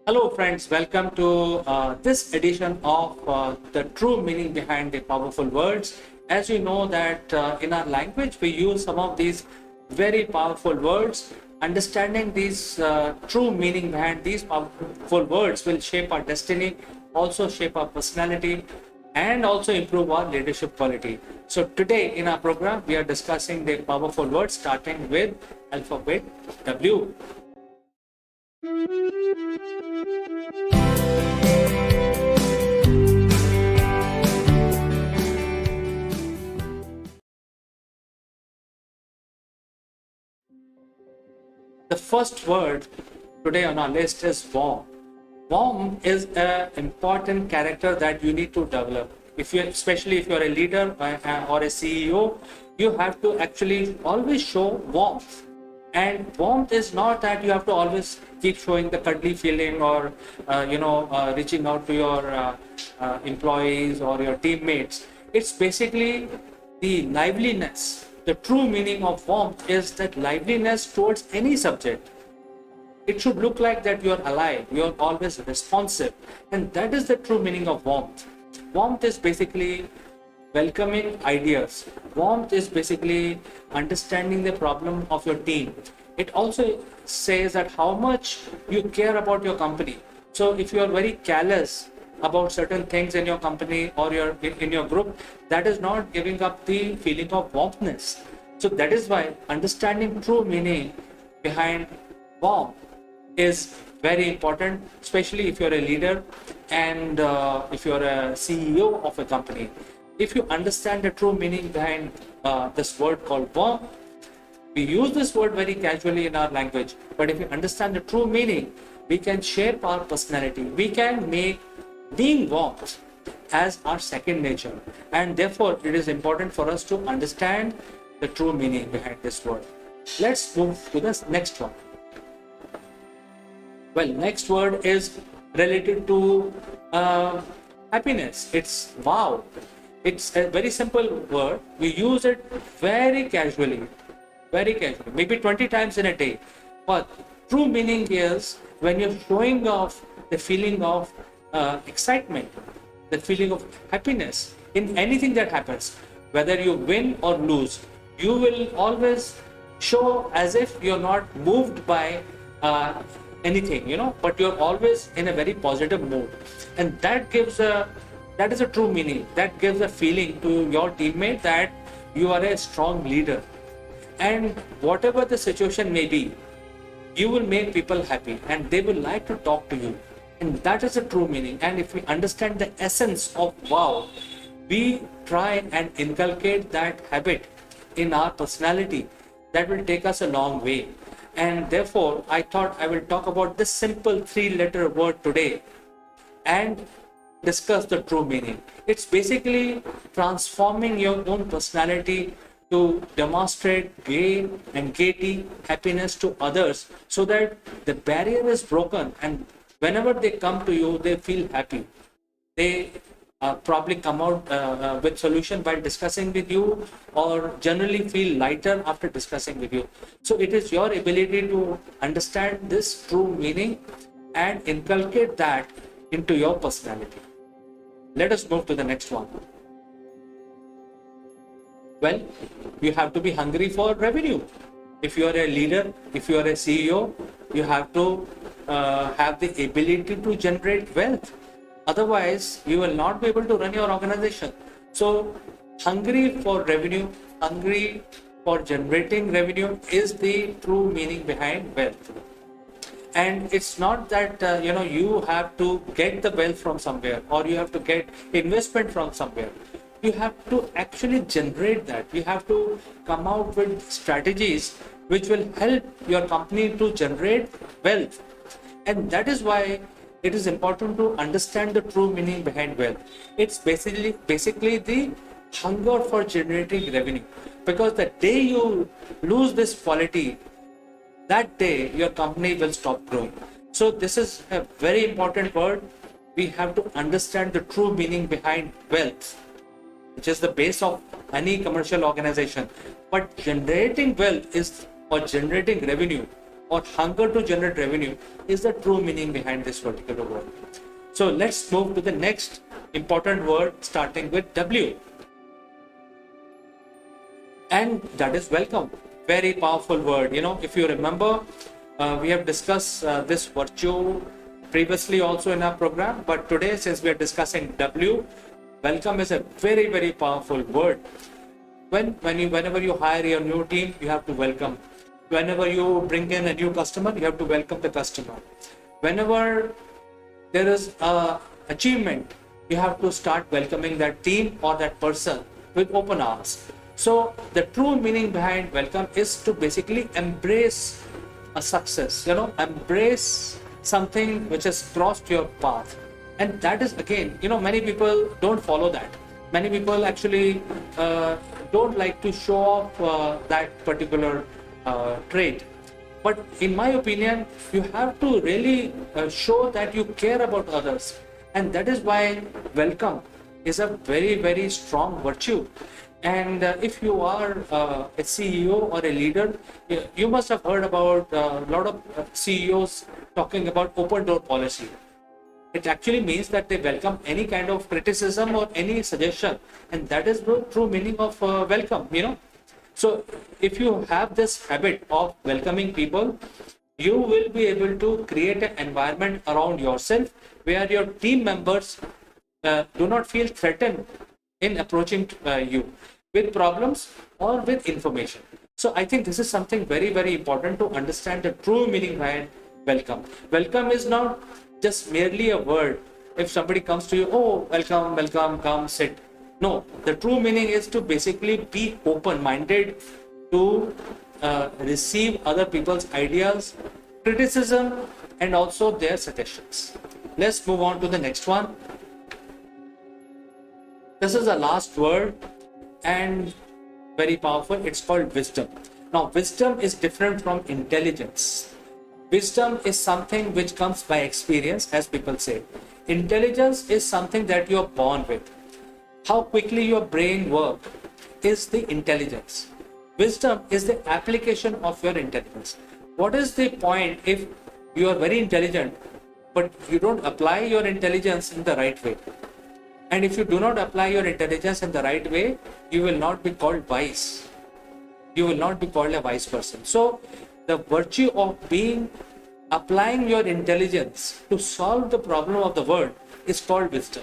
Hello, friends. Welcome to this edition of the true meaning behind the powerful words. As you know that in our language, we use some of these very powerful words. Understanding these true meaning behind these powerful words will shape our destiny, also shape our personality, and also improve our leadership quality. So today in our program, we are discussing the powerful words starting with alphabet W. The first word today on our list is warm. Warm is an important character that you need to develop. Especially if you're a leader or a CEO, you have to actually always show warmth. And warmth is not that you have to always keep showing the cuddly feeling or reaching out to your employees or your teammates. It's basically the liveliness. The true meaning of warmth is that liveliness towards any subject. It should look like that you're alive, you're always responsive, and that is the true meaning of warmth. Warmth is basically welcoming ideas. Warmth is basically understanding the problem of your team. It also says that how much you care about your company. So if you are very callous about certain things in your company or in your group, that is not giving up the feeling of warmthness. So that is why understanding true meaning behind warmth is very important, especially if you're a leader and if you're a CEO of a company. If you understand the true meaning behind this word called warm, we use this word very casually in our language, but if you understand the true meaning, we can shape our personality. We can make being warm as our second nature, and therefore it is important for us to understand the true meaning behind this word. Let's move to the next one. Well, next word is related to happiness. It's wow. It's a very simple word. We use it very casually, maybe 20 times in a day. But true meaning is when you're showing off the feeling of excitement, the feeling of happiness in anything that happens, whether you win or lose, you will always show as if you're not moved by anything, but you're always in a very positive mood, and that is a true meaning. That gives a feeling to your teammate that you are a strong leader, and whatever the situation may be, you will make people happy and they will like to talk to you, and that is a true meaning. And if we understand the essence of wow, we try and inculcate that habit in our personality. That will take us a long way. And therefore, I thought I will talk about this simple 3-letter word today and discuss the true meaning. It's basically transforming your own personality to demonstrate gaiety, happiness to others, so that the barrier is broken, and whenever they come to you, they feel happy. They probably come out with solution by discussing with you, or generally feel lighter after discussing with you. So it is your ability to understand this true meaning and inculcate that into your personality. Let us move to the next one. Well, you have to be hungry for revenue. If you are a leader, if you are a CEO, you have to have the ability to generate wealth. Otherwise, you will not be able to run your organization. So, hungry for revenue, hungry for generating revenue is the true meaning behind wealth. And it's not that you have to get the wealth from somewhere, or you have to get investment from somewhere. You have to actually generate that. You have to come out with strategies which will help your company to generate wealth. And that is why it is important to understand the true meaning behind wealth. It's basically the hunger for generating revenue. Because the day you lose this quality, that day your company will stop growing. So this is a very important word. We have to understand the true meaning behind wealth, which is the base of any commercial organization. But generating wealth or generating revenue or hunger to generate revenue is the true meaning behind this particular word. So let's move to the next important word starting with W. And that is welcome. Very powerful word. If you remember, we have discussed this virtue previously also in our program, but today, since we are discussing W, welcome is a very, very powerful word. Whenever you hire your new team, you have to welcome. Whenever you bring in a new customer, you have to welcome the customer. Whenever there is a achievement, you have to start welcoming that team or that person with open arms. So the true meaning behind welcome is to basically embrace a success, embrace something which has crossed your path. And that is, again, many people don't follow that. Many people actually don't like to show off that particular trait. But in my opinion, you have to really show that you care about others. And that is why welcome is a very, very strong virtue. And if you are a CEO or a leader, you must have heard about a lot of CEOs talking about open door policy. It actually means that they welcome any kind of criticism or any suggestion. And that is the true meaning of welcome, So if you have this habit of welcoming people, you will be able to create an environment around yourself where your team members do not feel threatened in approaching you with problems or with information. So I think this is something very, very important to understand the true meaning behind welcome. Welcome is not just merely a word. If somebody comes to you, oh, welcome, welcome, come, sit. No, the true meaning is to basically be open-minded to receive other people's ideas, criticism, and also their suggestions. Let's move on to the next one. This is the last word and very powerful. It's called wisdom. Now, wisdom is different from intelligence. Wisdom is something which comes by experience, as people say. Intelligence is something that you are born with. How quickly your brain works is the intelligence. Wisdom is the application of your intelligence. What is the point if you are very intelligent, but you don't apply your intelligence in the right way? And if you do not apply your intelligence in the right way, you will not be called wise. You will not be called a wise person. So the virtue of applying your intelligence to solve the problem of the world is called wisdom.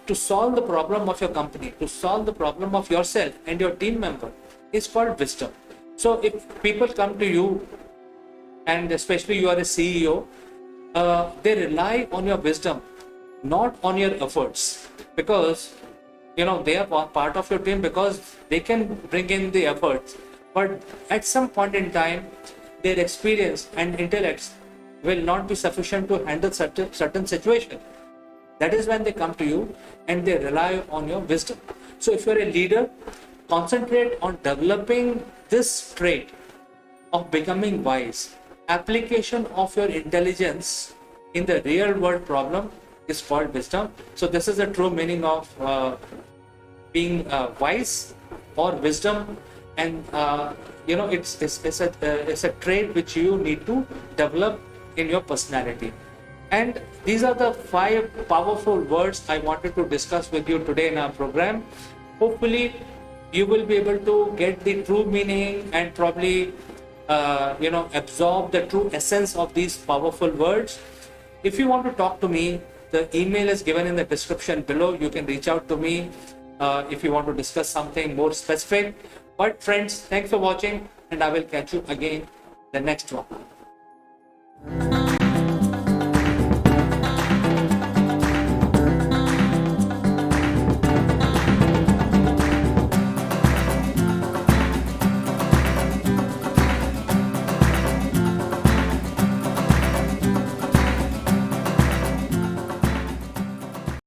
To solve the problem of your company, to solve the problem of yourself and your team member is called wisdom. So if people come to you, and especially you are a CEO, they rely on your wisdom, not on your efforts, because they are part of your team because they can bring in the efforts, but at some point in time their experience and intellect will not be sufficient to handle certain situation. That is when they come to you and they rely on your wisdom. So if you're a leader, concentrate on developing this trait of becoming wise. Application of your intelligence in the real world problem is called wisdom. So this is the true meaning of being wise or wisdom, and it's a trait which you need to develop in your personality. And these are the 5 powerful words I wanted to discuss with you today in our program. Hopefully you will be able to get the true meaning and probably absorb the true essence of these powerful words. If you want to talk to me, the email is given in the description below. You can reach out to me if you want to discuss something more specific. But friends, thanks for watching, and I will catch you again the next one.